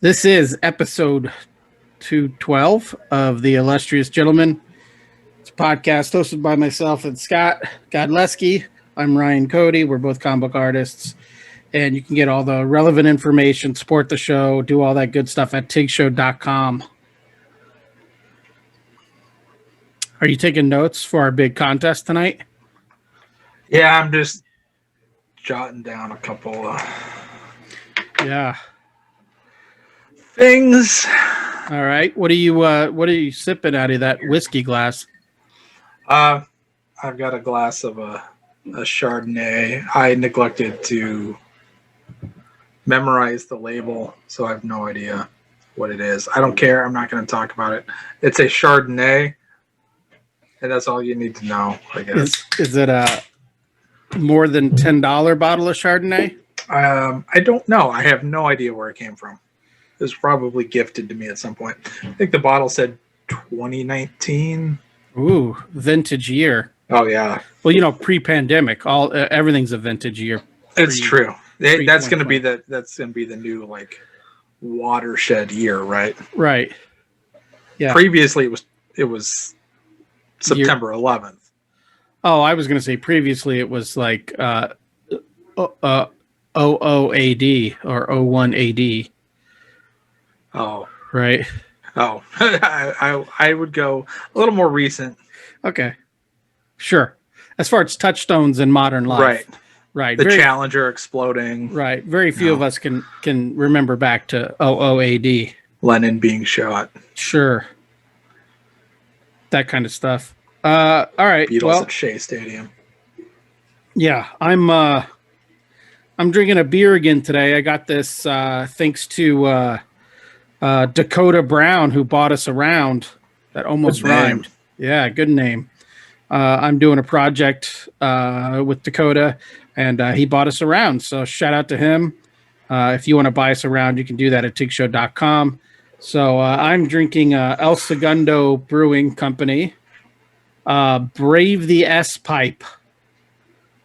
This is episode 212 of the Illustrious Gentleman. It's a podcast hosted by myself and Scott Godleski. I'm Ryan Cody. We're both comic book artists. And you can get all the relevant information, support the show, do all that good stuff at TIGshow.com. Are you taking notes for our big contest tonight? Yeah, I'm just jotting down a couple things. All right. What are you sipping out of that whiskey glass? I've got a glass of a Chardonnay. I neglected to memorize the label, so I have no idea what it is. I don't care. I'm not going to talk about it. It's a Chardonnay, and that's all you need to know, I guess. Is it a more than $10 bottle of Chardonnay? I don't know. I have no idea where it came from. It was probably gifted to me at some point. I think the bottle said 2019. Ooh, vintage year. Oh yeah. Well, pre-pandemic, everything's a vintage year. It's true. That's going to be the new like watershed year, right? Right. Yeah. Previously, it was September 11th. Oh, I was going to say previously it was like 00 AD or 01 AD. Oh. Right. Oh. I would go a little more recent. Okay. Sure. As far as touchstones in modern life. Right. Right. The Challenger exploding. Right. Very few of us can remember back to 00 AD. Lenin being shot. Sure. That kind of stuff. All right. Beatles at Shea Stadium. Yeah, I'm drinking a beer again today. I got this thanks to Dakota Brown, who bought us around. That almost rhymed. Yeah, good name. I'm doing a project with Dakota, and he bought us around. So shout out to him. If you want to buy us around, you can do that at TIGshow.com. So I'm drinking El Segundo Brewing Company. Brave the S Pipe.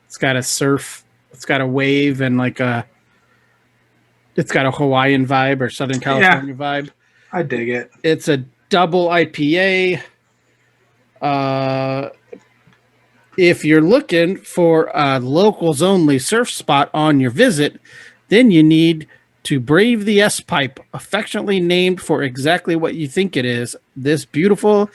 It's got a surf. It's got a wave and it's got a Hawaiian vibe or Southern California vibe. I dig it. It's a double IPA. If you're looking for a locals only surf spot on your visit, then you need to brave the S Pipe, affectionately named for exactly what you think it is. This beautiful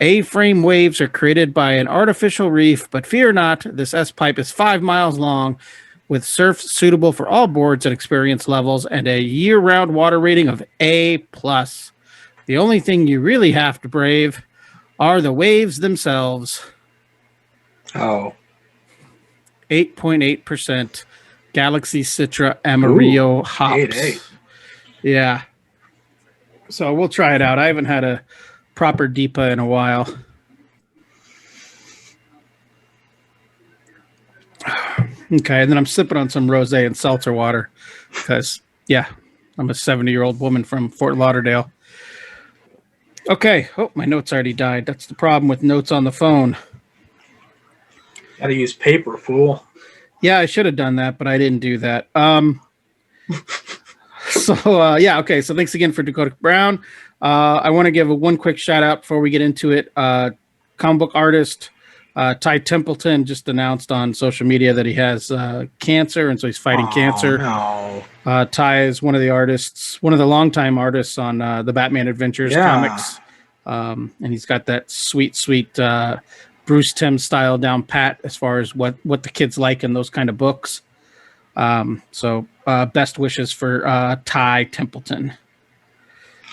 A-frame waves are created by an artificial reef, but fear not, this S-pipe is 5 miles long with surf suitable for all boards and experience levels and a year-round water rating of A+. The only thing you really have to brave are the waves themselves. Oh. 8.8% Galaxy Citra Amarillo hops. 8.8. Yeah. So we'll try it out. I haven't had a proper Deepa in a while. Okay, and then I'm sipping on some rosé and seltzer water because, I'm a 70-year-old woman from Fort Lauderdale. Okay. Oh, my notes already died. That's the problem with notes on the phone. Got to use paper, fool. Yeah, I should have done that, but I didn't do that. Okay. So thanks again for Dakota Brown. I want to give one quick shout out before we get into it. Comic book artist Ty Templeton just announced on social media that he has cancer, and so he's fighting cancer. No. Ty is one of the artists, one of the longtime artists on the Batman Adventures comics, and he's got that sweet Bruce Timm style down pat as far as what the kids like in those kind of books. So best wishes for Ty Templeton.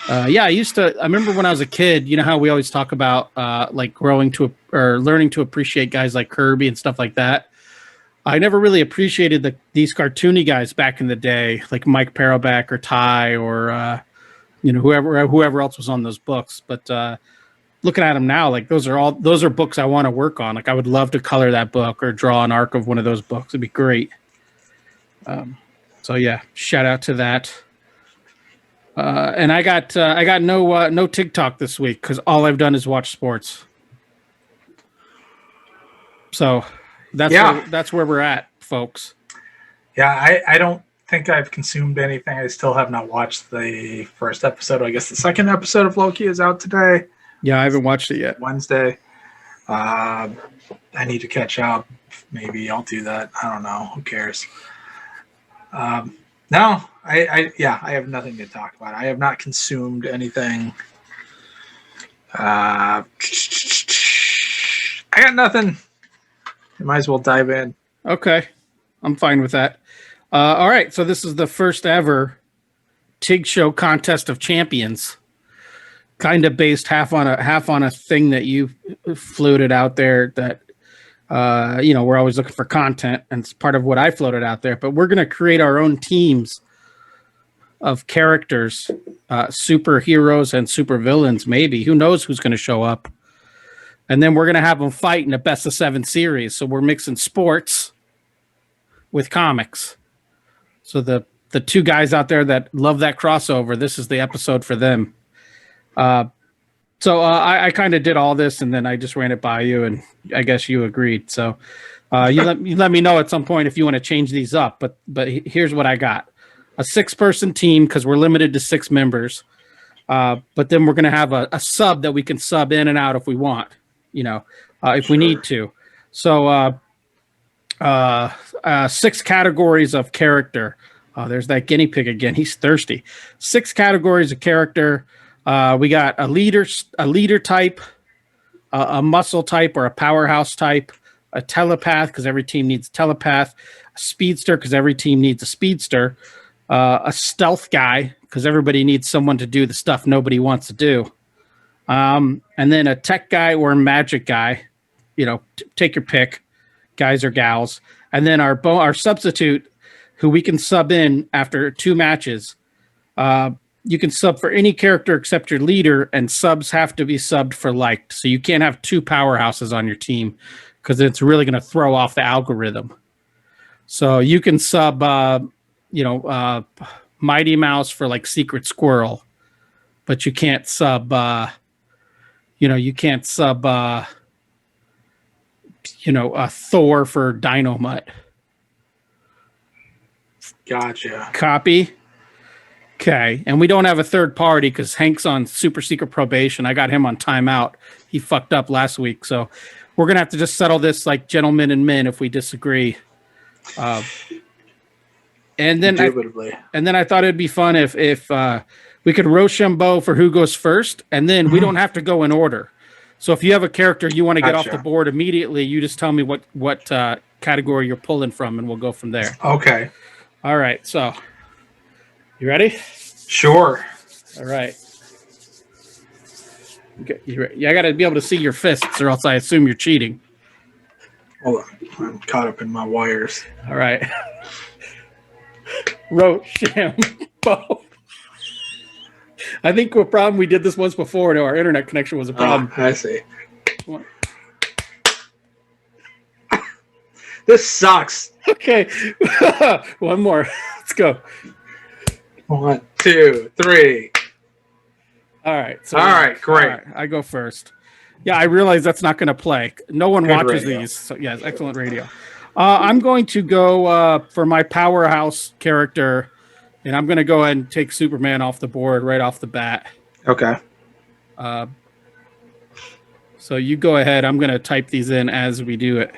I remember when I was a kid, you know how we always talk about learning to appreciate guys like Kirby and stuff like that. I never really appreciated these cartoony guys back in the day, like Mike Paroback or Ty or whoever else was on those books. But looking at them now, like those are books I want to work on. Like I would love to color that book or draw an arc of one of those books. It'd be great. Shout out to that. And I got no TikTok this week because all I've done is watch sports. So that's where we're at, folks. Yeah, I don't think I've consumed anything. I still have not watched the first episode. I guess the second episode of Loki is out today. Yeah, I haven't watched it yet. Wednesday. I need to catch up. Maybe I'll do that. I don't know. Who cares? No, I have nothing to talk about. I have not consumed anything. I got nothing. You might as well dive in. Okay, I'm fine with that. All right, so this is the first ever TIGshow Contest of Champions, kind of based half on a thing that you floated out there. That we're always looking for content, and it's part of what I floated out there. But we're going to create our own teams of characters, superheroes and supervillains. Maybe, who knows who's going to show up? And then we're going to have them fight in a best of 7 series. So we're mixing sports with comics. So the 2 guys out there that love that crossover, this is the episode for them. So I kind of did all this, and then I just ran it by you, and I guess you agreed. So you let me know at some point if you want to change these up. But here's what I got: a 6-person team, because we're limited to 6 members. But then we're going to have a sub that we can sub in and out if we want, if we need to. So 6 categories of character. There's that guinea pig again. He's thirsty. 6 categories of character. We got a leader type, a muscle type or a powerhouse type, a telepath because every team needs a telepath, a speedster because every team needs a speedster, a stealth guy because everybody needs someone to do the stuff nobody wants to do, and then a tech guy or a magic guy. Take your pick, guys or gals, and then our substitute, who we can sub in after 2 matches. You can sub for any character except your leader, and subs have to be subbed for liked. So you can't have 2 powerhouses on your team because it's really going to throw off the algorithm. So you can sub, Mighty Mouse for like Secret Squirrel, but you can't sub, Thor for Dynamite. Gotcha. Copy. Okay, and we don't have a third party because Hank's on super secret probation. I got him on timeout. He fucked up last week, so we're gonna have to just settle this like gentlemen and men if we disagree. And then I thought it'd be fun if we could Rochambeau for who goes first, and then we don't have to go in order. So if you have a character you want to get off the board immediately, you just tell me what category you're pulling from, and we'll go from there. Okay. All right. So. You ready? Sure. All right. Okay, I got to be able to see your fists, or else I assume you're cheating. Hold on. I'm caught up in my wires. All right. Rochambeau. I think the problem we did this once before, and our internet connection was a problem. I see. This sucks. Okay. One more. Let's go. 1, 2, 3. All right. So all right, great. All right, I go first. Yeah, I realize that's not going to play. No one watches these. So yes, excellent radio. I'm going to go for my powerhouse character, and I'm going to go ahead and take Superman off the board right off the bat. Okay. So you go ahead. I'm going to type these in as we do it.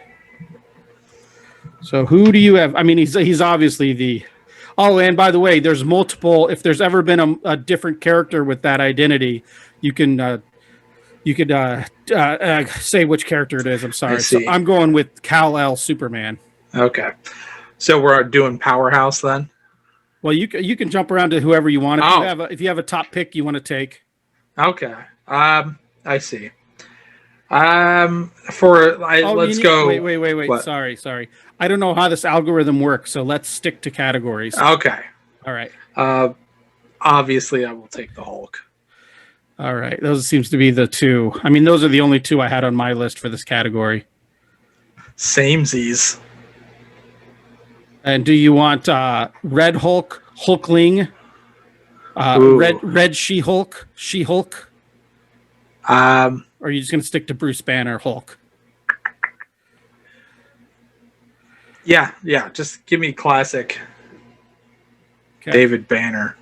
So who do you have? I mean, he's obviously the... Oh, and by the way, there's multiple. If there's ever been a different character with that identity, you could say which character it is. I'm sorry. So I'm going with Kal-El Superman. Okay. So we're doing Powerhouse then? Well, you can jump around to whoever you want. If you have a top pick you want to take. Okay. I see. Let's go. Wait. What? Sorry. I don't know how this algorithm works, so let's stick to categories. Okay. All right. Obviously, I will take the Hulk. All right. Those seems to be the 2. I mean, those are the only 2 I had on my list for this category. Samesies. And do you want Red Hulk, Hulkling, Red She-Hulk, She-Hulk? Or are you just going to stick to Bruce Banner, Hulk? Yeah. Just give me classic. Okay. David Banner.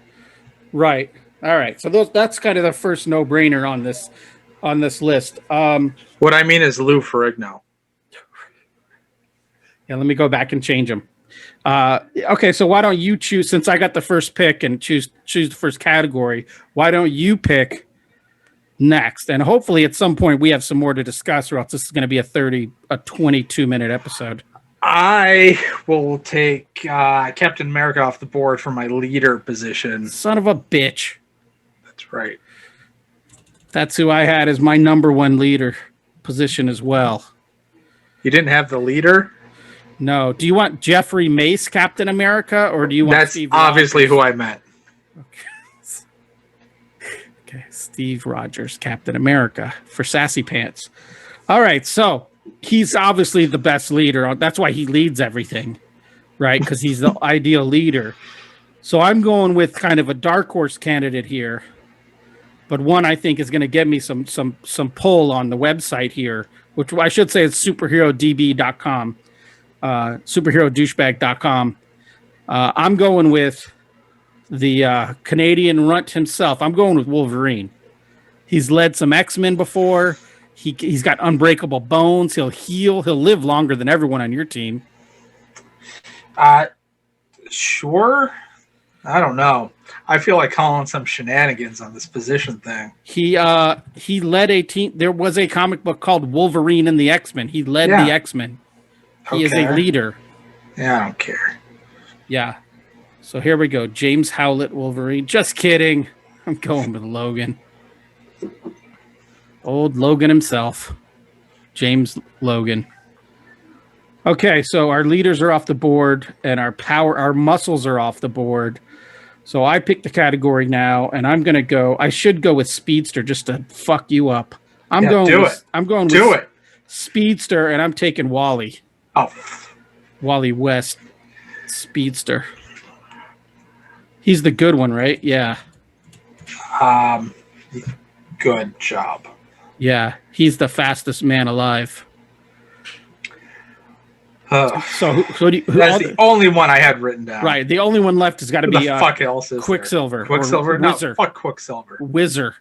Right. All right. So that's kind of the first no-brainer on this list. What I mean is Lou Ferrigno. Yeah, let me go back and change them. Okay, so why don't you choose, since I got the first pick, and choose the first category? Why don't you pick next? And hopefully at some point we have some more to discuss, or else this is going to be a 22-minute episode. I will take Captain America off the board for my leader position. Son of a bitch. That's right. That's who I had as my number one leader position as well. You didn't have the leader? No. Do you want Jeffrey Mace, Captain America, or do you want That's Steve obviously Rogers? who I meant. Okay, Steve Rogers, Captain America for Sassy Pants. All right, so he's obviously the best leader. That's why he leads everything, right? Because he's the ideal leader. So I'm going with kind of a dark horse candidate here, but one I think is going to get me some pull on the website here, which I should say is superherodb.com, superherodouchebag.com. I'm going with the Canadian runt himself. I'm going with Wolverine. He's led some X-Men before. He's got unbreakable bones. He'll heal. He'll live longer than everyone on your team. Sure. I don't know. I feel like calling some shenanigans on this position thing. He led a team. There was a comic book called Wolverine and the X-Men. He led the X-Men. He is a leader. Yeah, I don't care. Yeah. So here we go. James Howlett Wolverine. Just kidding. I'm going with Logan. Old Logan himself. James Logan. Okay, so our leaders are off the board and our muscles are off the board. So I picked the category now, and I'm going to go. I should go with Speedster just to fuck you up. I'm going with Speedster, and I'm taking Wally. Oh. Wally West. Speedster. He's the good one, right? Yeah. Good job. Yeah, he's the fastest man alive. So that's the only one I had written down. Right, the only one left has got to be fuck else is Quicksilver. There? Quicksilver? No, Whizzer. Fuck Quicksilver. Whizzer.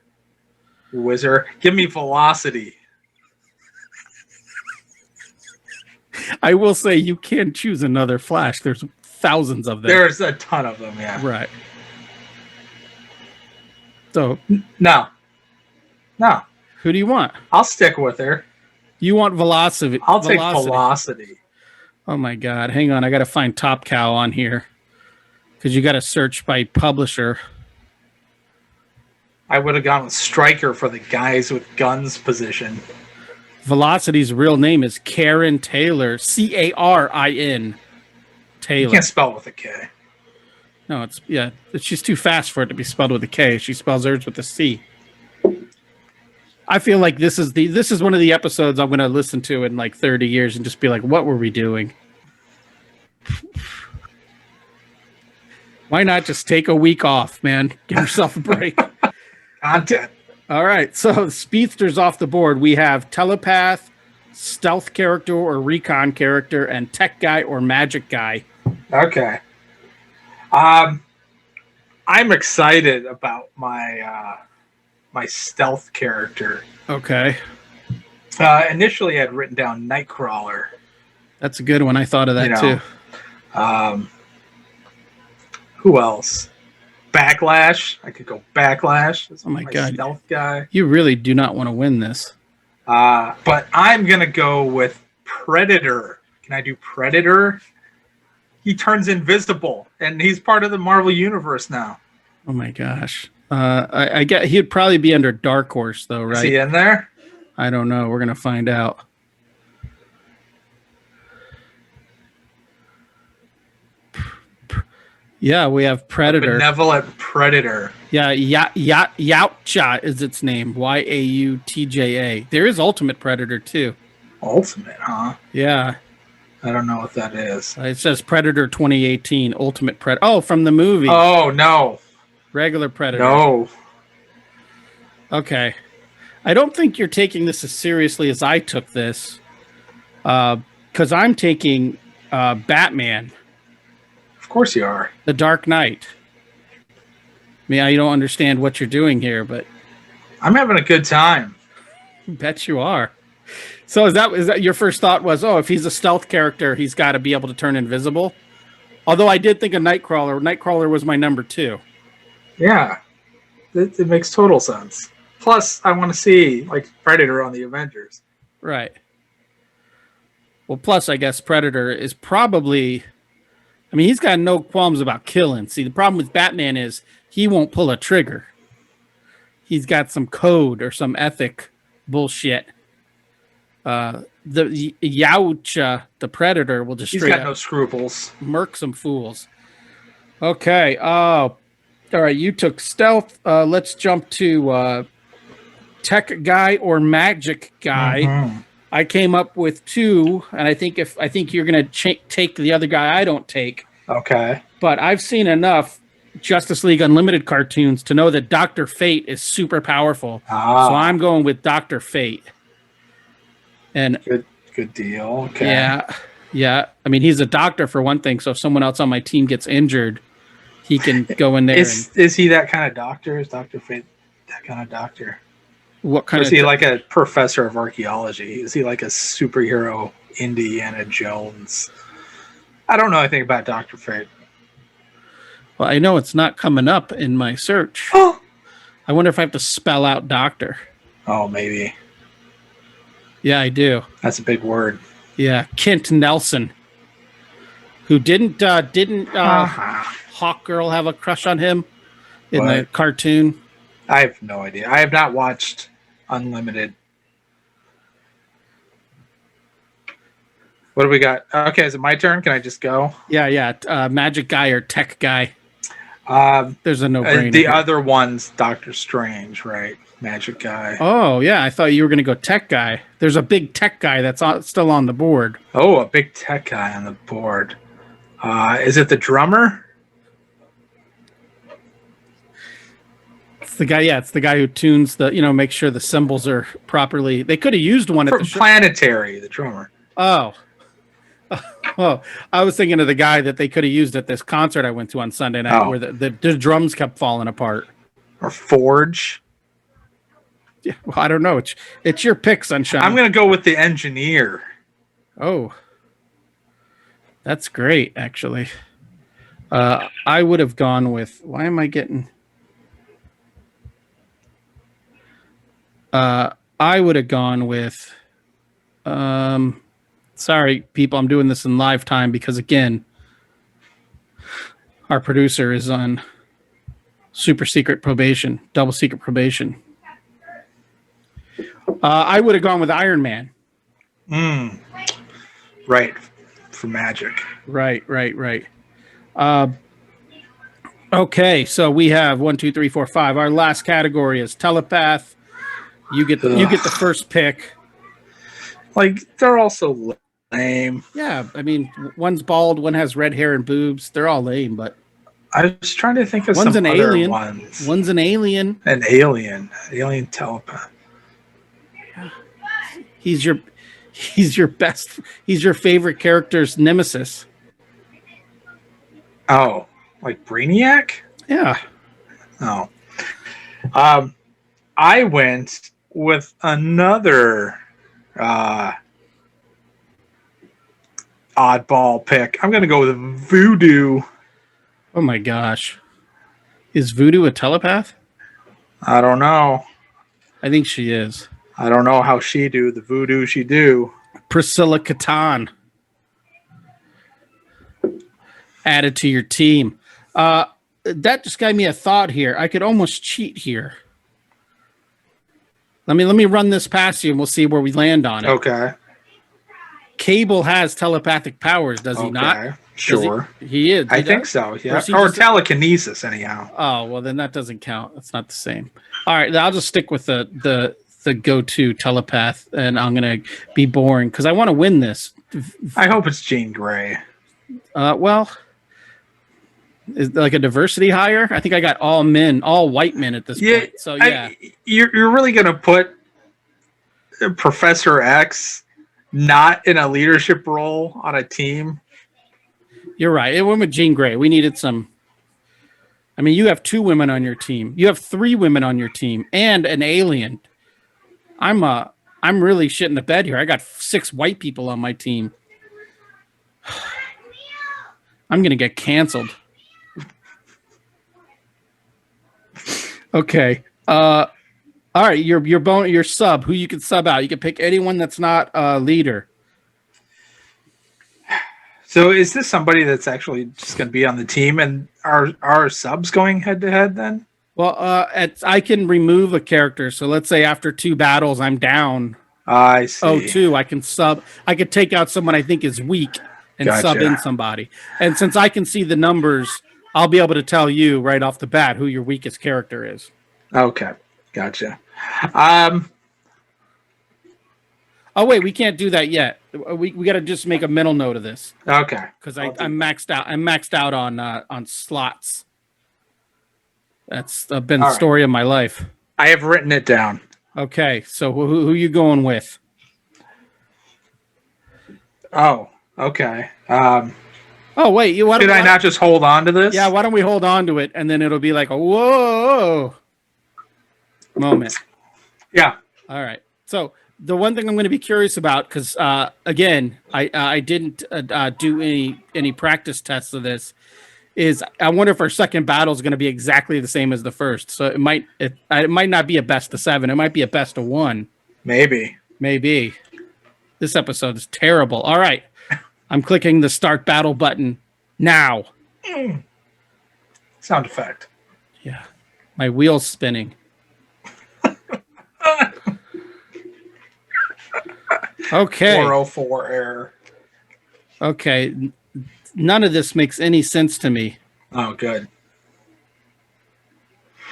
Give me Velocity. I will say you can choose another Flash. There's thousands of them. There's a ton of them, yeah. Right. So no. Who do you want? I'll stick with her. You want Velocity? I'll take Velocity. Oh my God! Hang on, I got to find Top Cow on here because you got to search by publisher. I would have gone with Stryker for the guys with guns position. Velocity's real name is Karen Taylor. Carin Taylor. You can't spell it with a K. No, she's too fast for it to be spelled with a K. She spells hers with a C. I feel like this is one of the episodes I'm going to listen to in like 30 years and just be like, what were we doing? Why not just take a week off, man? Give yourself a break. Content. All right. So Speedster's off the board. We have telepath, stealth character or recon character, and tech guy or magic guy. Okay. I'm excited about my my stealth character. Okay. Initially, I'd written down Nightcrawler. That's a good one. I thought of that too. Who else? Backlash. I could go Backlash. Oh my God. Stealth guy. You really do not want to win this. But I'm going to go with Predator. Can I do Predator? He turns invisible, and he's part of the Marvel Universe now. Oh my gosh. I get he'd probably be under Dark Horse though, right? Is he in there? I don't know. We're gonna find out. Yeah, we have Predator. A benevolent Predator. Yeah, Yautja is its name. Yautja. There is Ultimate Predator too. Ultimate, huh? Yeah. I don't know what that is. It says Predator 2018 Ultimate Predator. Oh, from the movie. Oh no. Regular Predator. No. Okay. I don't think you're taking this as seriously as I took this. Because I'm taking Batman. Of course you are. The Dark Knight. mean, I don't understand what you're doing here, but I'm having a good time. bet you are. So is that your first thought was, oh, if he's a stealth character, he's got to be able to turn invisible? Although I did think of Nightcrawler. Nightcrawler was my number 2. Yeah, it makes total sense. Plus, I want to see like Predator on the Avengers. Right. Well, plus, I guess Predator is probably... I mean, he's got no qualms about killing. See, the problem with Batman is he won't pull a trigger. He's got some code or some ethic bullshit. The Yautja, the Predator, will just He's straight got up no scruples. murk some fools. Okay. All right. You took stealth. Let's jump to tech guy or magic guy. Mm-hmm. I came up with 2, and I think you're gonna take the other guy I don't take. Okay. But I've seen enough Justice League Unlimited cartoons to know that Dr. Fate is super powerful. So I'm going with Dr. Fate. And good deal. Okay. Yeah. I mean, he's a doctor for one thing. So if someone else on my team gets injured, he can go in there. Is he that kind of doctor? Is Dr. Fate that kind of doctor? What kind of? Is he like a professor of archaeology? Is he like a superhero Indiana Jones? I don't know anything about Dr. Fate. Well, I know it's not coming up in my search. Oh. I wonder if I have to spell out doctor. Oh, maybe. Yeah, I do. That's a big word. Yeah, Kent Nelson, who didn't Hawk Girl have a crush on him in the cartoon? I have no idea. I have not watched Unlimited. What do we got? Okay, is it my turn? Can I just go? Yeah. Magic guy or tech guy? There's a no-brainer. The other one's Doctor Strange, right? Magic guy. Oh, yeah. I thought you were going to go tech guy. There's a big tech guy that's still on the board. Oh, a big tech guy on the board. Is it the drummer? It's the guy. Yeah, it's the guy who tunes make sure the cymbals are properly. They could have used one at the Planetary, the drummer. Oh. Oh, I was thinking of the guy that they could have used at this concert I went to on Sunday night where the drums kept falling apart. Or Forge. Yeah, well, I don't know. It's your pick, Sunshine. I'm going to go with the engineer. Oh, that's great, actually. I would have gone with... Why am I getting... I would have gone with... sorry, people, I'm doing this in live time because, again, our producer is on super secret probation, double secret probation. I would have gone with Iron Man. Right. For magic. Right. Okay, so we have 1, 2, 3, 4, 5. Our last category is telepath. You get the first pick. Like, they're all so lame. Yeah, I mean, one's bald, one has red hair and boobs. They're all lame, but I was trying to think of one's some an other alien. ones. One's an alien. An alien telepath. He's your favorite character's nemesis. Oh, like Brainiac? Yeah. Oh. I went with another oddball pick. I'm going to go with Voodoo. Oh my gosh. Is Voodoo a telepath? I don't know. I think she is. I don't know how she do the voodoo she do. Priscilla Catan. Added to your team. That just gave me a thought here. I could almost cheat here. Let me run this past you and we'll see where we land on it. Okay. Cable has telepathic powers, does he not? Sure. He is. I think so, yeah. Or telekinesis, anyhow. Oh, well, then that doesn't count. That's not the same. All right, I'll just stick with the go-to telepath, and I'm going to be boring because I want to win this. I hope it's Jean Grey. Well, is there like a diversity hire? I think I got all white men at this point. So, yeah. You're really going to put Professor X not in a leadership role on a team? You're right. It went with Jean Grey. We needed some. I mean, you have 2 women on your team. You have 3 women on your team and an alien. I'm really shitting the bed here. I got 6 white people on my team. I'm gonna get canceled. Okay. All right. Your sub. Who you can sub out? You can pick anyone that's not a leader. So is this somebody that's actually just going to be on the team, and are subs going head to head then? Well, I can remove a character. So let's say after 2 battles, I'm down. I see. 0-2. I can sub. I could take out someone I think is weak and sub in somebody. And since I can see the numbers, I'll be able to tell you right off the bat who your weakest character is. Okay, gotcha. Oh wait, we can't do that yet. We got to just make a mental note of this. Okay. Because I'm maxed out. I'm maxed out on slots. That's been the story of my life. I have written it down. Okay, so who you going with? Oh, okay. Oh wait, should I not just hold on to this? Yeah, why don't we hold on to it and then it'll be like a whoa moment. Yeah. All right. So the one thing I'm going to be curious about, because again, I didn't do any practice tests of this, is I wonder if our second battle is going to be exactly the same as the first. So it might not be a best of 7. It might be a best of 1. Maybe. This episode is terrible. All right. I'm clicking the start battle button now. Sound effect. Yeah. My wheel's spinning. Okay. 404 error. Okay. None of this makes any sense to me. Oh, good.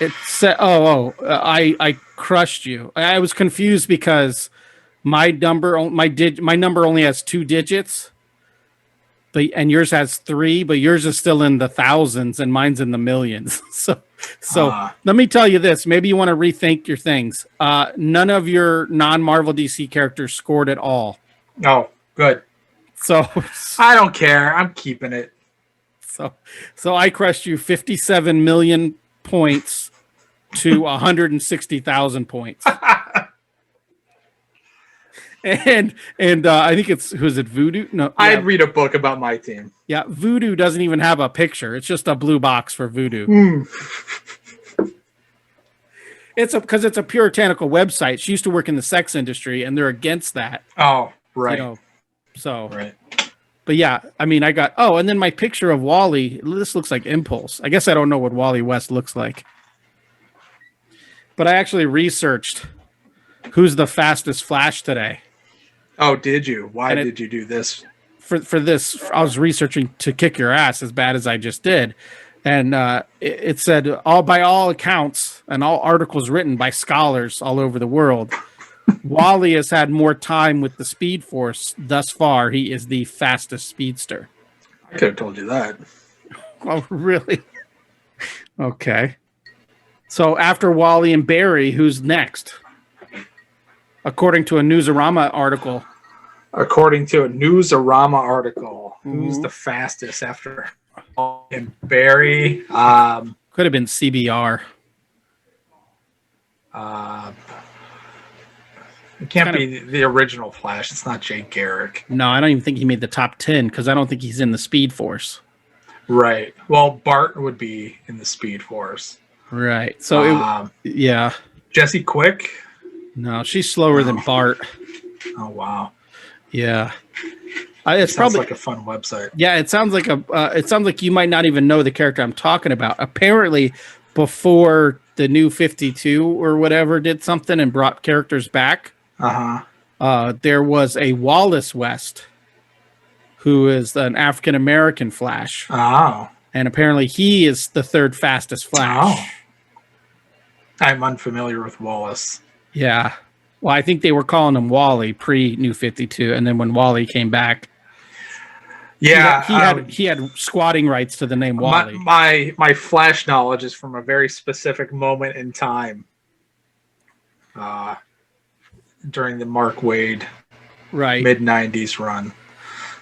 It said, I crushed you. I was confused because my number only has 2 digits, and yours has 3, but yours is still in the thousands and mine's in the millions. So let me tell you this. Maybe you want to rethink your things. None of your non-Marvel DC characters scored at all. Oh, good. So I don't care. I'm keeping it. So I crushed you 57 million points to 160,000 points. And I think who's it, Voodoo? No, I'd read a book about my team. Yeah, Voodoo doesn't even have a picture. It's just a blue box for Voodoo. Because it's a puritanical website. She used to work in the sex industry, and they're against that. Oh, right. You know, so right. But yeah, I mean, I got and then my picture of Wally. This looks like Impulse. I guess I don't know what Wally West looks like, but I actually researched who's the fastest Flash today. Oh, did you? Why did you do this? For this, I was researching to kick your ass as bad as I just did. And it said, by all accounts and all articles written by scholars all over the world, Wally has had more time with the Speed Force thus far. He is the fastest speedster. I could have told you that. Oh, really? Okay. So after Wally and Barry, who's next? According to a Newsarama article. Who's the fastest after and Barry? Could have been CBR. It can't be the original Flash. It's not Jay Garrick. No, I don't even think he made the top 10 because I don't think he's in the Speed Force. Right. Well, Bart would be in the Speed Force. Right. So, yeah. Jessie Quick? No, she's slower than Bart. Oh, wow. Yeah. It sounds like a fun website. Yeah, it sounds like you might not even know the character I'm talking about. Apparently, before the new 52 or whatever did something and brought characters back, there was a Wallace West who is an African American Flash. Oh. And apparently he is the 3rd fastest Flash. Oh. I'm unfamiliar with Wallace. Yeah. Well, I think they were calling him Wally pre-New 52, and then when Wally came back, yeah, he had squatting rights to the name Wally. My Flash knowledge is from a very specific moment in time, during the Mark Waid mid-90s run.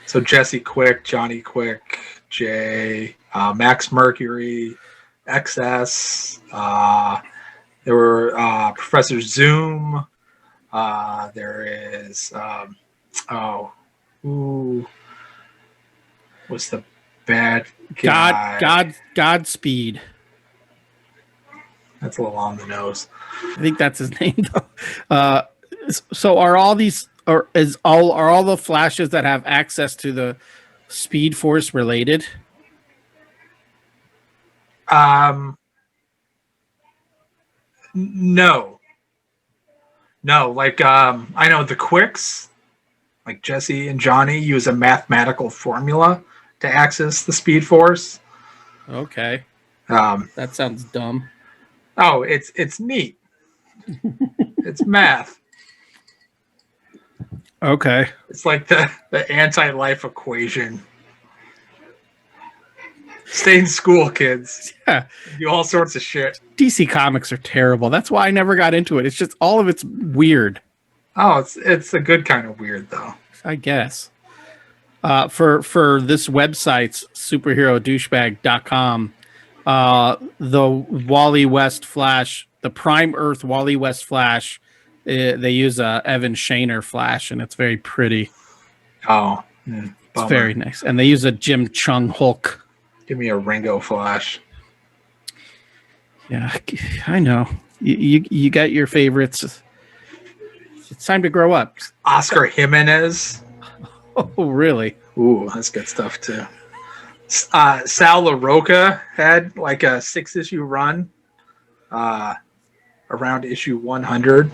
So Jessie Quick, Johnny Quick, Jay, Max Mercury, XS. There were Professor Zoom. There is what's the bad guy? Godspeed. That's a little on the nose. I think that's his name though. So are all these are all the Flashes that have access to the Speed Force related? No. Like I know the Quicks, like Jesse and Johnny, use a mathematical formula to access the Speed Force. Okay. That sounds dumb. Oh, it's neat. It's math. Okay. It's like the anti-life equation. Stay in school, kids. Yeah. Do all sorts of shit. DC Comics are terrible. That's why I never got into it. It's just all of it's weird. Oh, it's a good kind of weird though. I guess. For this website's superherodouchebag.com, the Wally West Flash, the Prime Earth Wally West Flash, they use a Evan Shaner Flash, and it's very pretty. Oh, it's very nice. And they use a Jim Chung Hulk. Give me a Ringo Flash. Yeah, I know. You got your favorites. It's time to grow up. Oscar Jimenez. Oh, really? Ooh, that's good stuff too. Sal LaRocca had like a 6-issue run around issue 100.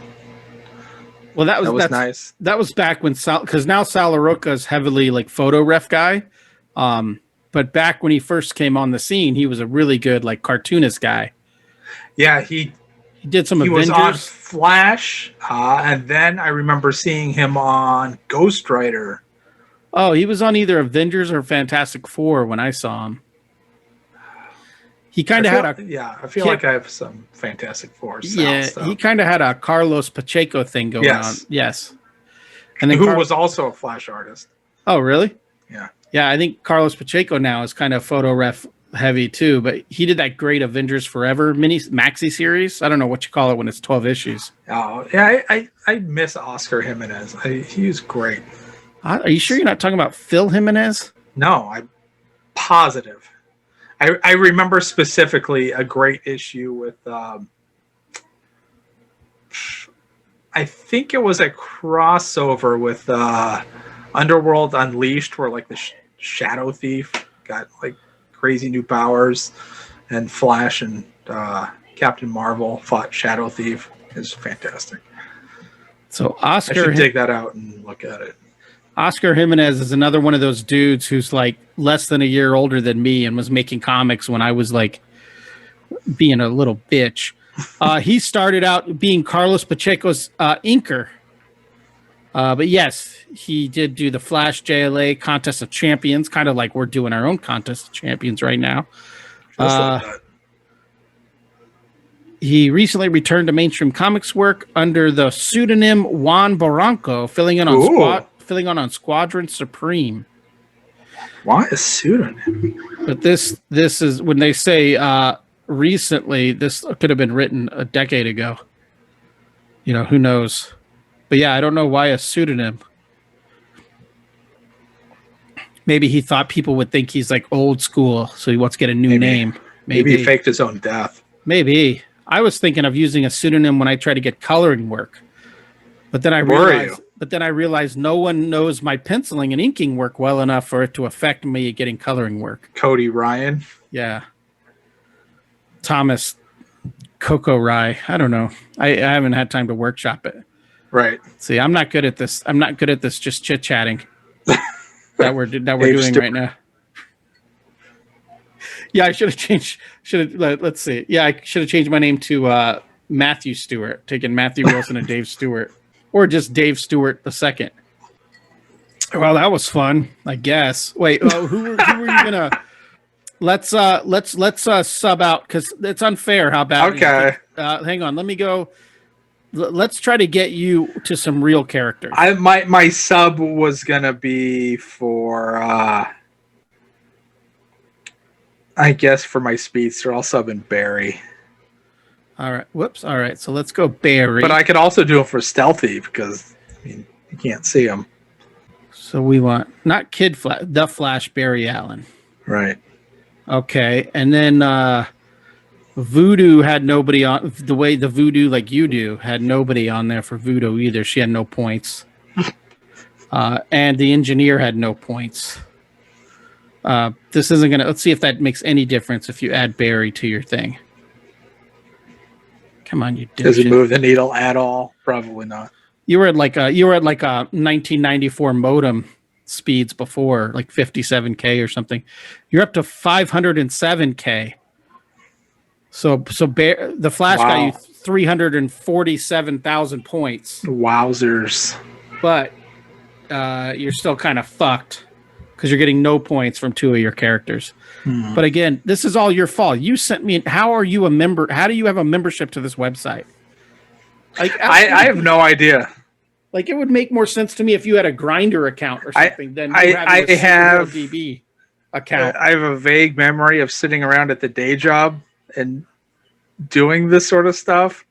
Well, that was nice. That was back when because now Sal LaRocca is heavily like photo ref guy. But back when he first came on the scene, he was a really good like cartoonist guy. Yeah, he did some Avengers. He was on Flash, and then I remember seeing him on Ghost Rider. Oh, he was on either Avengers or Fantastic Four when I saw him. He kind of had a... Yeah, I feel like I have some Fantastic Four stuff. Yeah, he kind of had a Carlos Pacheco thing going on. Yes. And then who was also a Flash artist. Oh, really? Yeah. Yeah, I think Carlos Pacheco now is kind of photo ref heavy too, but he did that great Avengers Forever maxi series. I don't know what you call it when it's 12 issues. Oh, yeah, I miss Oscar Jimenez. He was great. Are you sure you're not talking about Phil Jimenez? No, I'm positive. I remember specifically a great issue with I think it was a crossover with Underworld Unleashed, where like the Shadow Thief got like crazy new powers, and Flash and Captain Marvel fought Shadow Thief. It's fantastic. So I should dig that out and look at it. Oscar Jimenez is another one of those dudes who's like less than a year older than me and was making comics when I was like being a little bitch. He started out being Carlos Pacheco's inker. But yes, he did do the Flash JLA Contest of Champions, kind of like we're doing our own Contest of Champions right now. He recently returned to mainstream comics work under the pseudonym Juan Barranco, filling in on Squadron Supreme. Why a pseudonym? But this is when they say recently, this could have been written a decade ago. You know, who knows? But yeah, I don't know why a pseudonym. Maybe he thought people would think he's like old school, so he wants to get a new name. Maybe he faked his own death. Maybe. I was thinking of using a pseudonym when I try to get coloring work. But then I realized no one knows my penciling and inking work well enough for it to affect me getting coloring work. Cody Ryan. Yeah. Thomas Coco Rye. I don't know. I haven't had time to workshop it. Right. See, I'm not good at this. I'm not good at this just chit-chatting that we're doing right now. Yeah, I should have changed. Let's see. Yeah, I should have changed my name to Matthew Stewart, taking Matthew Wilson and Dave Stewart, or just Dave Stewart II. Well, that was fun, I guess. Wait, who were you gonna? Let's sub out because it's unfair how bad. Okay. Hang on. Let me go. Let's try to get you to some real characters. My sub was gonna be for I guess for my speedster, I'll sub in Barry. All right. Whoops. All right. So let's go Barry. But I could also do it for Stealthy because you can't see him. So we want not Kid Flash, the Flash, Barry Allen. Right. Okay. And then Voodoo had nobody on the way the Voodoo like you do had nobody on there for Voodoo either. She had no points. And the Engineer had no points. This isn't gonna. Let's see if that makes any difference if you add Barry to your thing. Come on, you dipshit. Does it move the needle at all? Probably not. You were at like a 1994 modem speeds before, like 57K or something. You're up to 507K. So the Flash got you 347,000 points. Wowzers! But you're still kind of fucked because you're getting no points from two of your characters. But again, this is all your fault. You sent me. How are you a member? How do you have a membership to this website? Like I have no idea. Like it would make more sense to me if you had a Grinder account or something than you having a have DB account. I have a vague memory of sitting around at the day job and doing this sort of stuff.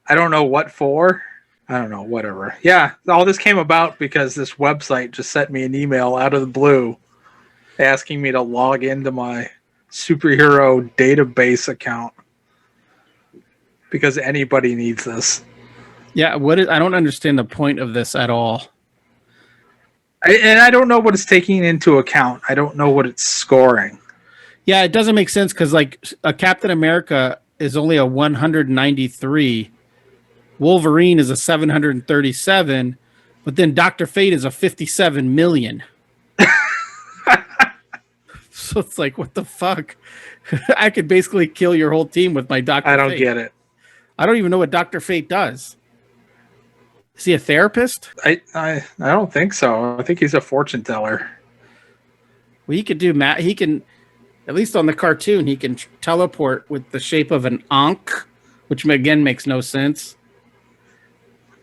I don't know what for. I don't know, whatever. Yeah, all this came about because this website just sent me an email out of the blue asking me to log into my superhero database account because anybody needs this. Yeah, I don't understand the point of this at all. I don't know what it's taking into account. I don't know what it's scoring. Yeah, it doesn't make sense because like a Captain America is only a 193. Wolverine is a 737, but then Dr. Fate is a 57 million. So it's like, what the fuck? I could basically kill your whole team with my Dr. Fate. I don't get it. I don't even know what Dr. Fate does. Is he a therapist? I don't think so. I think he's a fortune teller. Well, he could do he can, at least on the cartoon, he can teleport with the shape of an Ankh, which again makes no sense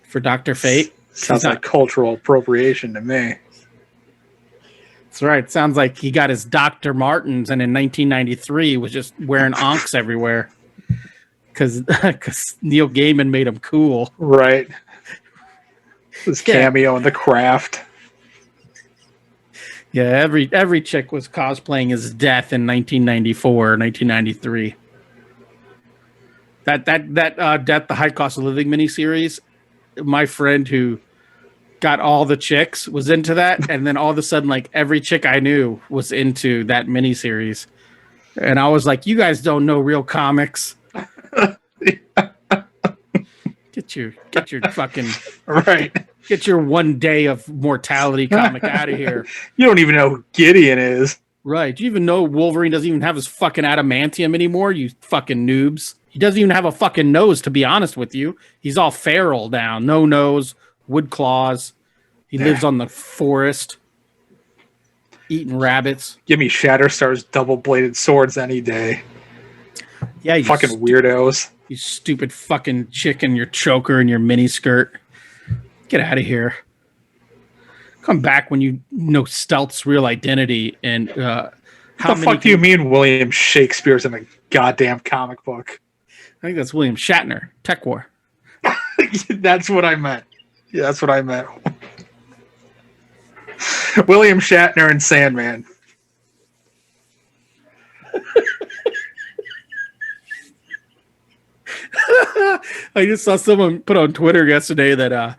for Dr. Fate. Sounds like cultural appropriation to me. That's right. Sounds like he got his Dr. Martens and in 1993 was just wearing Ankhs everywhere because Neil Gaiman made him cool. Right. This cameo in The Craft. Yeah, every chick was cosplaying his death in 1994 or 1993. That Death, the High Cost of Living miniseries, my friend who got all the chicks was into that, and then all of a sudden, like every chick I knew was into that miniseries, and I was like, "You guys don't know real comics. Get your fucking right. Get your 1 day of mortality comic out of here. You don't even know who Gideon is, right? Do you even know Wolverine doesn't even have his fucking adamantium anymore? You fucking noobs. He doesn't even have a fucking nose. To be honest with you, he's all feral now. No nose. Wood claws. He lives on the forest, eating rabbits. Give me Shatterstar's double-bladed swords any day. Yeah, you fucking weirdos. You stupid fucking chick in your choker and your mini skirt. Get out of here. Come back when you know Stealth's real identity and how the fuck do you mean William Shakespeare's in a goddamn comic book? I think that's William Shatner. Tech War. That's what I meant. Yeah, that's what I meant. William Shatner and Sandman. I just saw someone put on Twitter yesterday that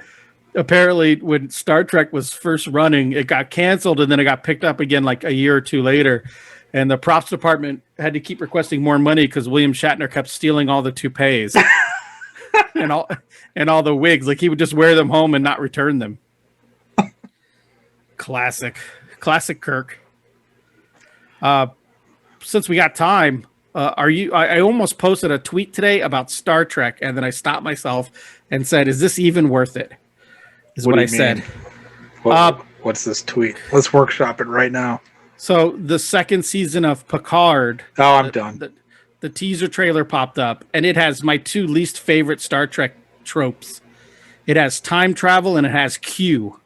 apparently when Star Trek was first running, it got canceled and then it got picked up again like a year or two later. And the props department had to keep requesting more money because William Shatner kept stealing all the toupees and all the wigs. Like he would just wear them home and not return them. Classic Kirk. Since we got time, I almost posted a tweet today about Star Trek, and then I stopped myself and said, "Is this even worth it?" Is what I said. What's this tweet? Let's workshop it right now. So the second season of Picard. Oh, I'm done. The teaser trailer popped up, and it has my two least favorite Star Trek tropes. It has time travel and it has Q.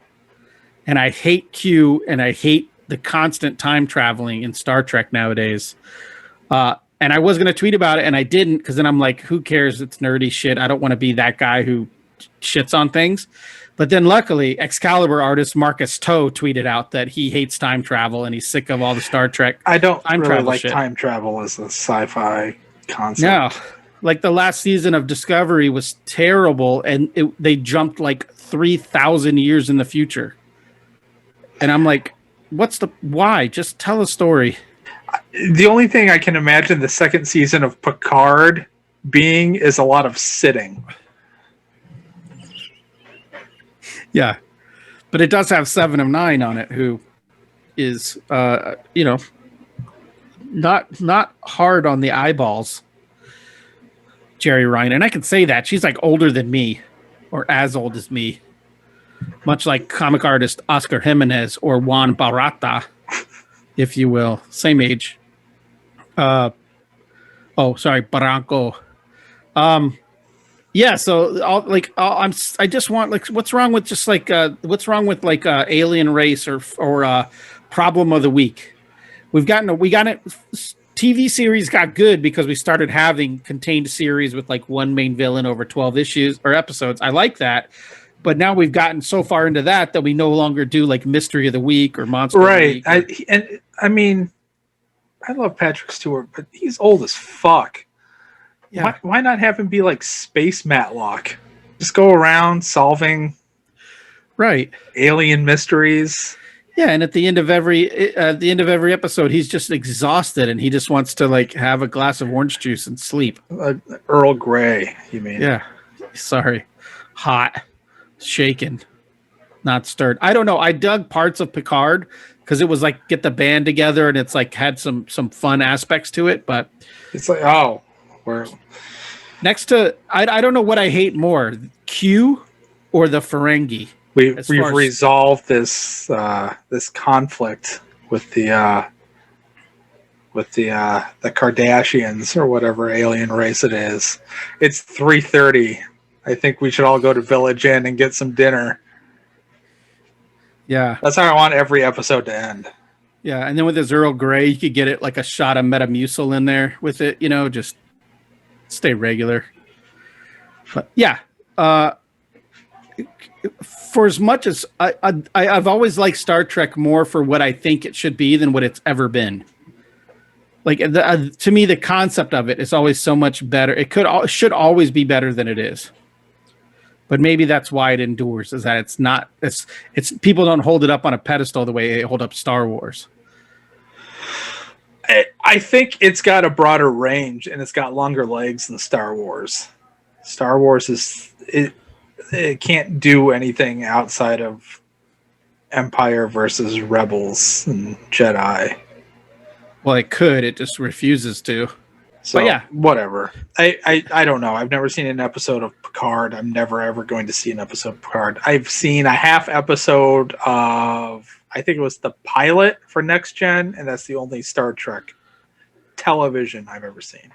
And I hate Q and I hate the constant time traveling in Star Trek nowadays. And I was going to tweet about it, and I didn't, because then I'm like, who cares? It's nerdy shit. I don't want to be that guy who shits on things. But then luckily, Excalibur artist Marcus Toe tweeted out that he hates time travel and he's sick of all the Star Trek I don't time really travel like shit. time travel as a sci-fi concept. No. Like the last season of Discovery was terrible, and they jumped like 3,000 years in the future. And I'm like, why? Just tell a story. The only thing I can imagine the second season of Picard being is a lot of sitting. Yeah. But it does have 7 of 9 on it, who is, not hard on the eyeballs. Jerry Ryan. And I can say that. She's like older than me, or as old as me. Much like comic artist Oscar Jimenez or Juan Barata, if you will. Same age. Barranco. Yeah, so I just want, like, what's wrong with alien race or problem of the week? We got it. TV series got good because we started having contained series with like one main villain over 12 issues or episodes. I like that. But now we've gotten so far into that we no longer do like Mystery of the Week or Monster of the Week. I mean, I love Patrick Stewart, but he's old as fuck. Yeah. Why not have him be like Space Matlock? Just go around solving alien mysteries. Yeah, and at the end of every episode, he's just exhausted and he just wants to like have a glass of orange juice and sleep. Earl Grey, you mean? Yeah. Sorry. Hot. Shaken. Not stirred. I don't know. I dug parts of Picard because it was like get the band together and it's like had some fun aspects to it, but it's like, we're next to I don't know what I hate more, Q or the Ferengi. We've resolved this conflict with the Kardashians or whatever alien race it is. It's 3:30. I think we should all go to Village Inn and get some dinner. Yeah, that's how I want every episode to end. Yeah, and then with this Earl Grey, you could get it like a shot of Metamucil in there with it. Just stay regular. But yeah. For as much as I've always liked Star Trek more for what I think it should be than what it's ever been. Like to me, the concept of it is always so much better. It should always be better than it is. But maybe that's why it endures, is that it's not. It's people don't hold it up on a pedestal the way they hold up Star Wars. I think it's got a broader range and it's got longer legs than Star Wars. Star Wars it can't do anything outside of Empire versus Rebels and Jedi. Well, it could. It just refuses to. So, but yeah, whatever. I don't know. I've never seen an episode of Picard. I'm never, ever going to see an episode of Picard. I've seen a half episode of, I think it was the pilot for Next Gen, and that's the only Star Trek television I've ever seen.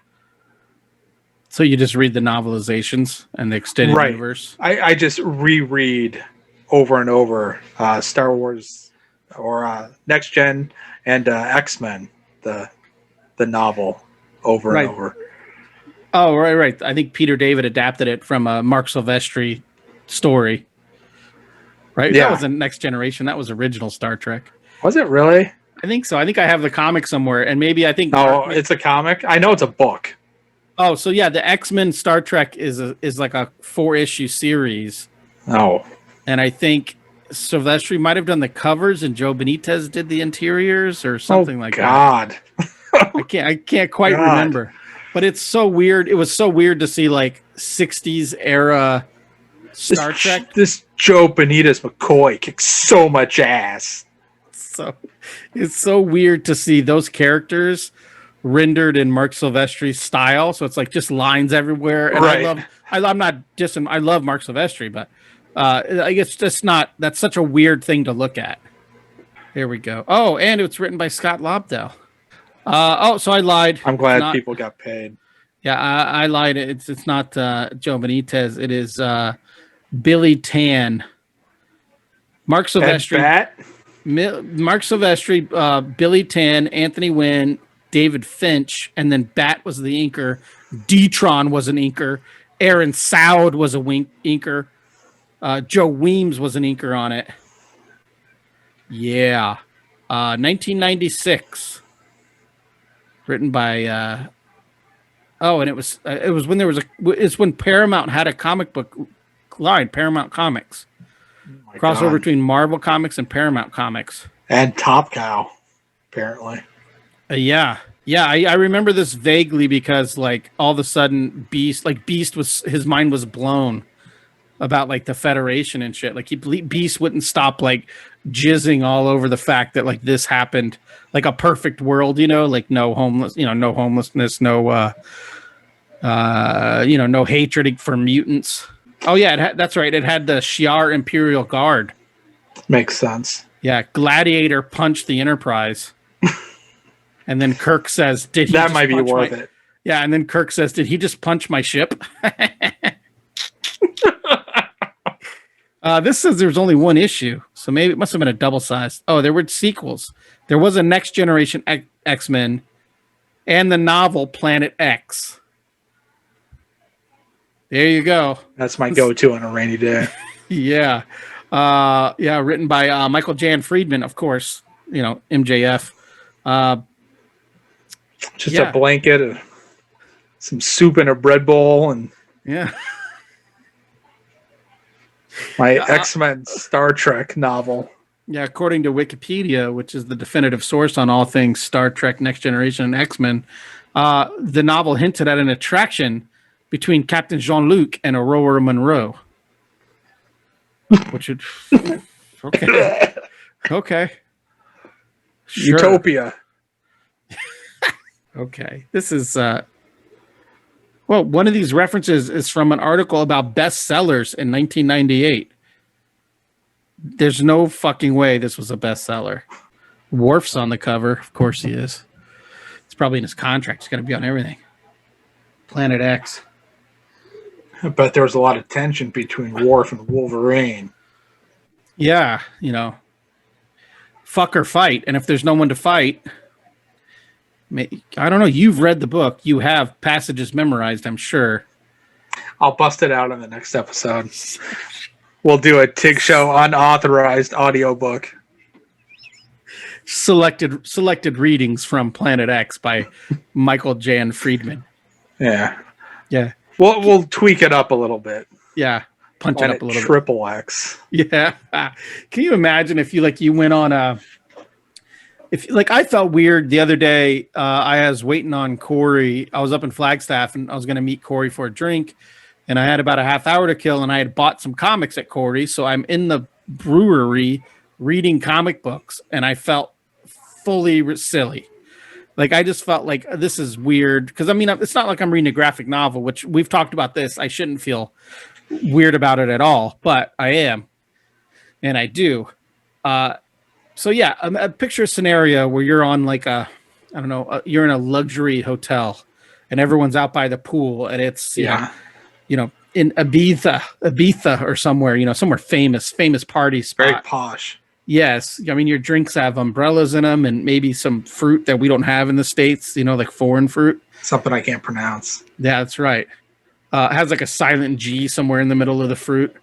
So you just read the novelizations and the extended universe? I just reread over and over Star Wars or Next Gen and X-Men, the novel, over and over. Oh, right. I think Peter David adapted it from a Mark Silvestri story. Right? Yeah. That wasn't Next Generation. That was original Star Trek. Was it really? I think so. I think I have the comic somewhere, and maybe I think... Oh, it's a comic? I know it's a book. Oh, so yeah, the X-Men Star Trek is like a 4-issue series. Oh. And I think Silvestri might have done the covers and Joe Benitez did the interiors or something like that. I can't quite remember. But it's so weird. It was so weird to see like 60s era Star Trek. This Joe Benitez McCoy kicks so much ass. So it's so weird to see those characters rendered in Mark Silvestri's style, so it's like just lines everywhere. And I love Mark Silvestri, but I guess just not. That's such a weird thing to look at. Here we go. Oh, and it's written by Scott Lobdell. So I lied. I'm glad people got paid. Yeah, I lied. It's not Joe Benitez. It is Billy Tan. Mark Silvestri. Mark Silvestri, Billy Tan, Anthony Wynn, David Finch, and then Bat was the inker. D-Tron was an inker. Aaron Soud was a inker. Joe Weems was an inker on it. Yeah. 1996. Written by and it was when there was it's when Paramount had a comic book line, Paramount Comics. Crossover between Marvel Comics and Paramount Comics. And Top Cow, apparently. Yeah. I remember this vaguely because like all of a sudden Beast was, his mind was blown about like the Federation and shit. Like Beast wouldn't stop like jizzing all over the fact that like this happened, like a perfect world, like no homelessness, no no hatred for mutants. Oh yeah, that's right. It had the Shi'ar Imperial Guard. Makes sense. Yeah, Gladiator punched the Enterprise. And then Kirk says, "Did he?" That might be worth it. Yeah, and then Kirk says, "Did he just punch my ship?" This says there's only one issue, so maybe it must have been a double size. Oh, there were sequels. There was a Next Generation X-Men and the novel Planet X. There you go. That's my go-to on a rainy day. Yeah. Written by Michael Jan Friedman, of course. MJF. Just a blanket, some soup in a bread bowl, and my X-Men Star Trek novel. Yeah, according to Wikipedia, which is the definitive source on all things Star Trek, Next Generation, and X-Men, the novel hinted at an attraction between Captain Jean-Luc and Aurora Monroe. Which would... Okay. Okay. Sure. Utopia. Okay. This is... one of these references is from an article about bestsellers in 1998. There's no fucking way this was a bestseller. Worf's on the cover. Of course he is. It's probably in his contract. He's got to be on everything. Planet X. But there was a lot of tension between Worf and Wolverine. Yeah, fuck or fight. And if there's no one to fight, I don't know. You've read the book. You have passages memorized, I'm sure. I'll bust it out in the next episode. We'll do a TIGshow unauthorized audiobook. Selected readings from Planet X by Michael Jan Friedman. Yeah. Yeah. We'll tweak it up a little bit. Yeah. Punch it up a little Triple X. Yeah. Can you imagine if you went on I felt weird the other day. I was waiting on Corey. I was up in Flagstaff and I was going to meet Corey for a drink, and I had about a half hour to kill, and I had bought some comics at Corey. So I'm in the brewery reading comic books, and I felt fully silly. Like, I just felt like this is weird. Because, it's not like I'm reading a graphic novel, which we've talked about this. I shouldn't feel weird about it at all, but I am. And I do. So, yeah, picture a scenario where you're on you're in a luxury hotel and everyone's out by the pool, and it's, in Ibiza or somewhere, somewhere famous party spot. Very posh. Yes. Your drinks have umbrellas in them and maybe some fruit that we don't have in the States, like foreign fruit. Something I can't pronounce. Yeah, that's right. It has like a silent G somewhere in the middle of the fruit.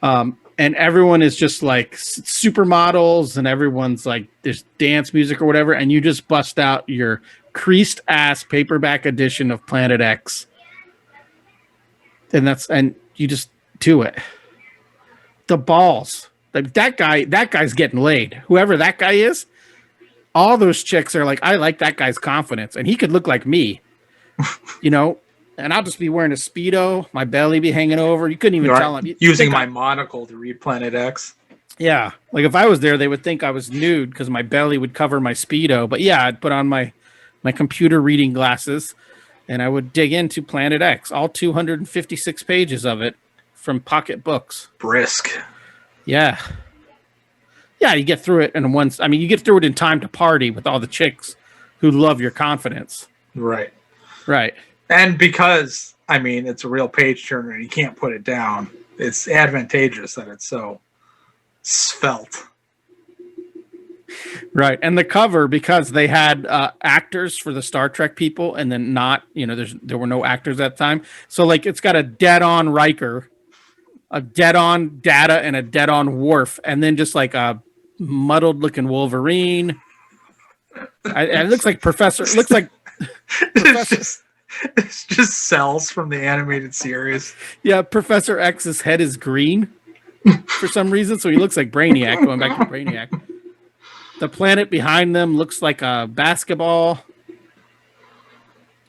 And everyone is just like supermodels, and everyone's like, there's dance music or whatever. And you just bust out your creased ass paperback edition of Planet X. And you just do it. The balls. Like that guy's getting laid. Whoever that guy is, all those chicks are like, I like that guy's confidence, and he could look like me, and I'll just be wearing a Speedo, my belly be hanging over. You couldn't even tell him. Using my monocle to read Planet X. Yeah. Like if I was there, they would think I was nude because my belly would cover my Speedo. But yeah, I'd put on my computer reading glasses, and I would dig into Planet X, all 256 pages of it from pocket books. Brisk. Yeah. Yeah, you get through it you get through it in time to party with all the chicks who love your confidence. Right. Right. And because, it's a real page turner and you can't put it down, it's advantageous that it's so svelte. Right. And the cover, because they had actors for the Star Trek people and then not, there were no actors at the time. So like it's got a dead on Riker, a dead on Data, and a dead on Worf, and then just like a muddled looking Wolverine. It looks like Professor. It looks like Professor. It's just cells from the animated series. Yeah, Professor X's head is green for some reason, so he looks like Brainiac. Going back to Brainiac. The planet behind them looks like a basketball.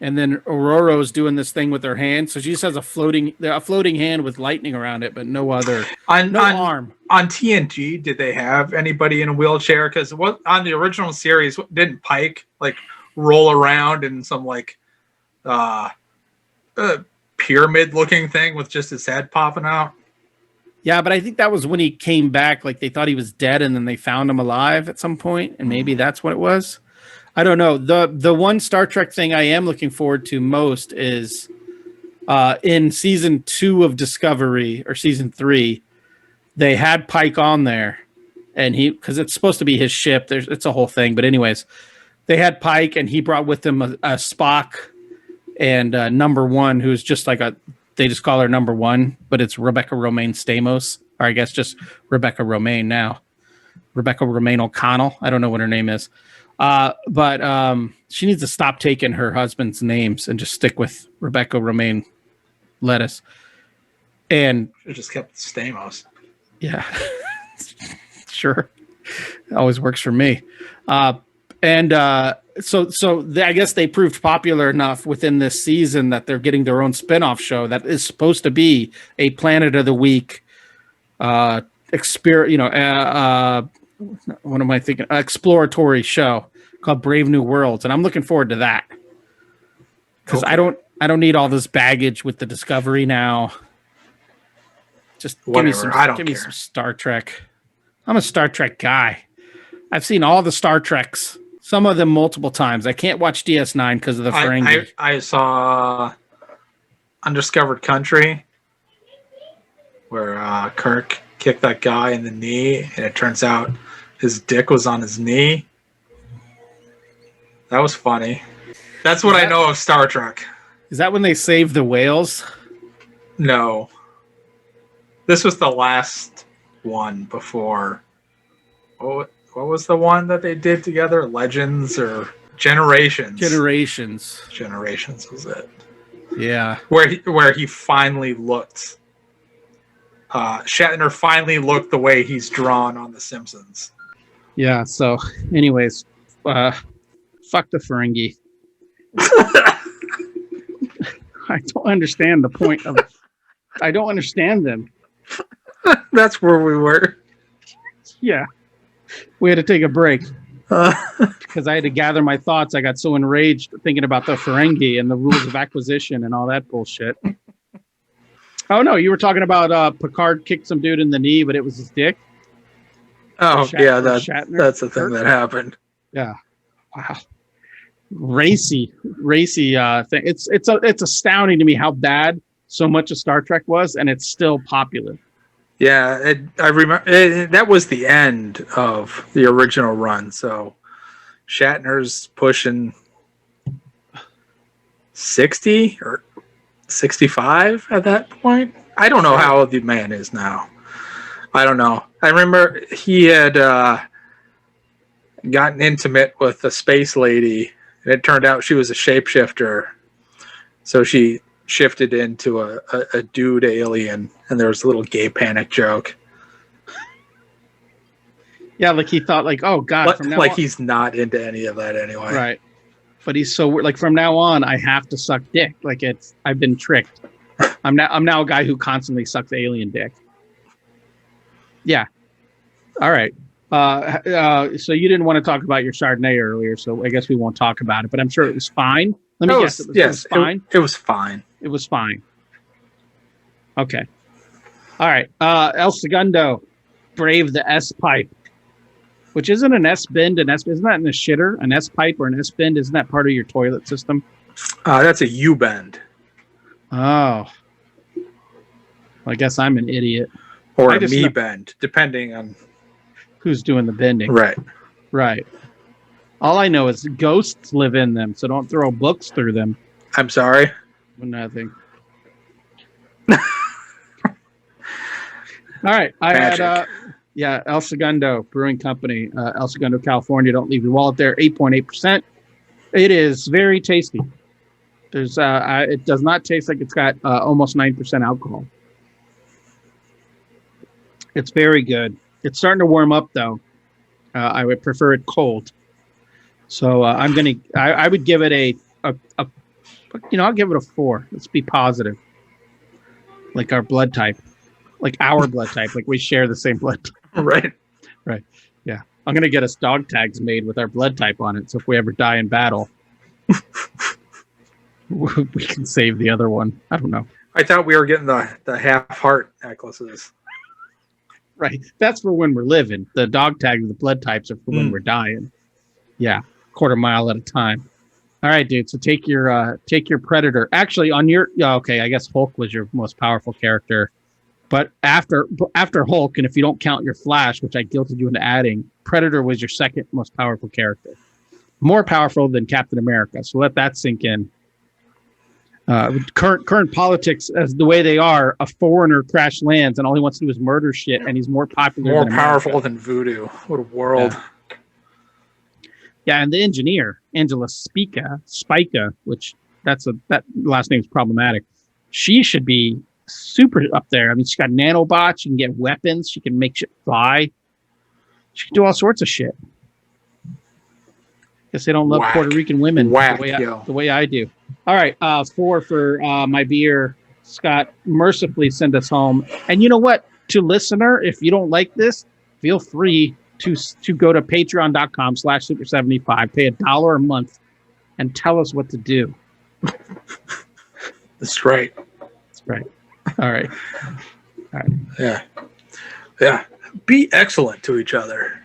And then Aurora's doing this thing with her hand. So she just has a floating hand with lightning around it, but no other arm. On TNG, did they have anybody in a wheelchair? Because on the original series, didn't Pike like roll around in some like pyramid looking thing with just his head popping out? Yeah, but I think that was when he came back. Like they thought he was dead, and then they found him alive at some point, and maybe that's what it was. I don't know. The one Star Trek thing I am looking forward to most is in season 2 of Discovery, or season 3, they had Pike on there, and because it's supposed to be his ship. It's a whole thing, but anyways, they had Pike, and he brought with him a Spock and number 1, who's just like they just call her number 1, but it's Rebecca Romaine Stamos, or I guess just Rebecca Romaine now. Rebecca Romaine O'Connell. I don't know what her name is. But she needs to stop taking her husband's names and just stick with Rebecca Romaine Lettuce. And it just kept Stamos. Yeah, sure. It always works for me. So I guess they proved popular enough within this season that they're getting their own spinoff show that is supposed to be a Planet of the Week what am I thinking? Exploratory show called Brave New Worlds, and I'm looking forward to that because I don't need all this baggage with the Discovery now. Just give me some Star Trek. I'm a Star Trek guy. I've seen all the Star Treks, some of them multiple times. I can't watch DS9 because of the Ferengi. I saw Undiscovered Country where Kirk kicked that guy in the knee, and it turns out his dick was on his knee. That was funny. That's what I know of Star Trek. Is that when they saved the whales? No. This was the last one before. What was the one that they did together? Legends or Generations? Generations. Generations was it. Yeah. Where he finally looked. Shatner finally looked the way he's drawn on The Simpsons. Yeah, so anyways, fuck the Ferengi. I don't understand the point of... I don't understand them. That's where we were. Yeah. We had to take a break. Because I had to gather my thoughts. I got so enraged thinking about the Ferengi and the rules of acquisition and all that bullshit. Oh, no, you were talking about Picard kicked some dude in the knee, but it was his dick. Oh, yeah, that's the thing that happened. Yeah. Wow. Racy thing. It's astounding to me how bad so much of Star Trek was, and it's still popular. Yeah, I remember that was the end of the original run. So Shatner's pushing 60 or 65 at that point. I don't know how old the man is now. I don't know. I remember he had gotten intimate with a space lady, and it turned out she was a shapeshifter. So she shifted into a dude alien, and there was a little gay panic joke. Yeah, like he thought, like, oh god, from now on, he's not into any of that anyway. Right. But he's so like, from now on, I have to suck dick. Like I've been tricked. I'm now a guy who constantly sucks alien dick. Yeah. All right. So you didn't want to talk about your Chardonnay earlier, so I guess we won't talk about it. But I'm sure it was fine. Let me guess. It was fine. It was fine. It was fine. Okay. All right. El Segundo, Brave the S pipe, which isn't an S bend. Isn't that in a shitter? An S pipe or an S bend? Isn't that part of your toilet system? That's a U bend. Oh. Well, I guess I'm an idiot. Or a me bend, depending on who's doing the bending. Right. Right. All I know is ghosts live in them, so don't throw books through them. I'm sorry. Nothing. All right. I Magic. had, El Segundo Brewing Company, El Segundo, California. Don't leave your wallet there. 8.8%. It is very tasty. There's, it does not taste like it's got almost 9% alcohol. It's very good. It's starting to warm up though. I would prefer it cold. So I would give it I'll give it a 4. Let's be positive. Like our blood type. Like our blood type. Like we share the same blood type. Right. Right. Yeah. I'm going to get us dog tags made with our blood type on it. So if we ever die in battle, we can save the other one. I don't know. I thought we were getting the half heart necklaces. Right. That's for when we're living. The dog tags, the blood types are for when we're dying. Yeah. Quarter mile at a time. All right, dude. So take your Predator. Actually, on your okay, I guess Hulk was your most powerful character. But after Hulk, and if you don't count your Flash, which I guilted you into adding, Predator was your second most powerful character. More powerful than Captain America. So let that sink in. Current politics, as the way they are, a foreigner crash lands and all he wants to do is murder shit, and he's more popular, more powerful than Voodoo. What a world! Yeah, and the engineer, Angela Spica, which that last name's problematic. She should be super up there. I mean, she's got nanobots. She can get weapons. She can make shit fly. She can do all sorts of shit. Guess they don't love Puerto Rican women the way I do. All right, 4 for my beer. Scott mercifully send us home. And you know what? To listener, if you don't like this, feel free to go to patreon.com/super75, pay $1 a month, and tell us what to do. That's right. That's right. All right. Yeah. Be excellent to each other.